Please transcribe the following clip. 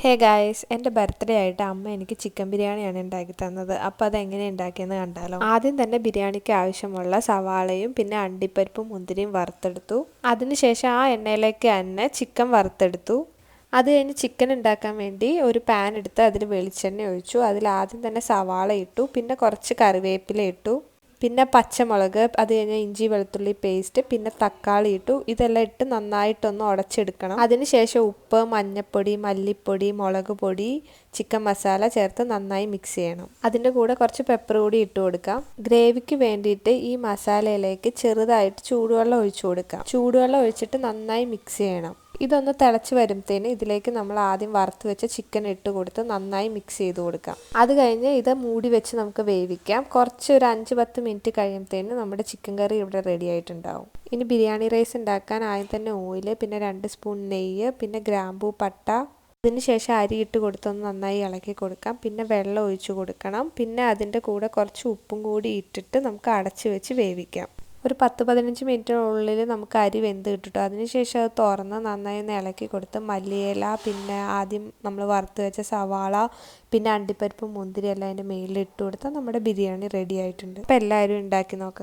Hey guys, എൻ്റെ birthday ആയിട്ട് അമ്മ എനിക്ക് ചിക്കൻ ബിരിയാണിയാണ് ഉണ്ടാക്കി തന്നത്. അപ്പോൾ അതെങ്ങനെ ഉണ്ടാക്കിയെന്ന് കണ്ടാലോ. ആദ്യം തന്നെ ബിരിയാണിക്ക് ആവശ്യമുള്ള സവാളയും പിന്നെ അണ്ടിപ്പരിപ്പും മുന്തിരിയും വറുത്തെടുത്തു. അതിനുശേഷം ആ എണ്ണയിലേക്ക് തന്നെ ചിക്കൻ വറുത്തെടുത്തു. അത് കഴിഞ്ഞ് ചിക്കൻ ഉണ്ടാക്കാൻ വേണ്ടി ഒരു പാൻ എടുത്ത് അതിൽ വെളിച്ചെണ്ണ ഒഴിച്ചു. അതിൽ ആദ്യം തന്നെ സവാള ഇട്ടു, പിന്നെ കുറച്ച് കറിവേപ്പില ഇട്ടു, പിന്നെ പച്ചമുളക്, അത് കഴിഞ്ഞ് ഇഞ്ചി വെളുത്തുള്ളി പേസ്റ്റ്, പിന്നെ തക്കാളി ഇട്ടു. ഇതെല്ലാം ഇട്ട് നന്നായിട്ടൊന്ന് ഉടച്ചെടുക്കണം. അതിനുശേഷം ഉപ്പ്, മഞ്ഞൾപ്പൊടി, മല്ലിപ്പൊടി, മുളക് പൊടി, ചിക്കൻ മസാല ചേർത്ത് നന്നായി മിക്സ് ചെയ്യണം. അതിൻ്റെ കൂടെ കുറച്ച് പെപ്പർ കൂടി ഇട്ട് കൊടുക്കാം. ഗ്രേവിക്ക് വേണ്ടിയിട്ട് ഈ മസാലയിലേക്ക് ചെറുതായിട്ട് ചൂടുവെള്ളം ഒഴിച്ചു കൊടുക്കാം. ചൂടുവെള്ളം ഒഴിച്ചിട്ട് നന്നായി മിക്സ് ചെയ്യണം. ഇതൊന്ന് തിളച്ച് വരുമ്പോഴത്തേന് ഇതിലേക്ക് നമ്മൾ ആദ്യം വറുത്ത് വെച്ച ചിക്കൻ ഇട്ട് കൊടുത്ത് നന്നായി മിക്സ് ചെയ്ത് കൊടുക്കാം. അത് കഴിഞ്ഞ് ഇത് മൂടി വെച്ച് നമുക്ക് വേവിക്കാം. കുറച്ച് ഒരു 5-10 മിനിറ്റ് കഴിയുമ്പോഴത്തേന് നമ്മുടെ ചിക്കൻ കറി ഇവിടെ റെഡി ആയിട്ടുണ്ടാവും. ഇനി ബിരിയാണി റൈസ് ഉണ്ടാക്കാൻ ആദ്യം തന്നെ ഓയിൽ, പിന്നെ 2 സ്പൂൺ നെയ്യ്, പിന്നെ ഗ്രാമ്പൂ, പട്ട, അതിനുശേഷം അരി ഇട്ട് കൊടുത്തൊന്ന് നന്നായി ഇളക്കി കൊടുക്കാം. പിന്നെ വെള്ളം ഒഴിച്ചു കൊടുക്കണം. പിന്നെ അതിൻ്റെ കൂടെ കുറച്ച് ഉപ്പും കൂടി ഇട്ടിട്ട് നമുക്ക് അടച്ച് വെച്ച് വേവിക്കാം. ഒരു 10-15 മിനിറ്റിനുള്ളിൽ നമുക്ക് അരി വെന്ത് കിട്ടും. അതിനുശേഷം അത് തുറന്ന് നന്നായി ഒന്ന് ഇളക്കി കൊടുത്ത് മല്ലിയില, പിന്നെ ആദ്യം നമ്മൾ വറുത്ത് വെച്ച സവാള, പിന്നെ അണ്ടിപ്പരിപ്പ് മുന്തിരി എല്ലാം അതിൻ്റെ മേലിൽ ഇട്ട് കൊടുത്താൽ നമ്മുടെ ബിരിയാണി റെഡി ആയിട്ടുണ്ട്. അപ്പോൾ എല്ലാവരും ഉണ്ടാക്കി നോക്ക്.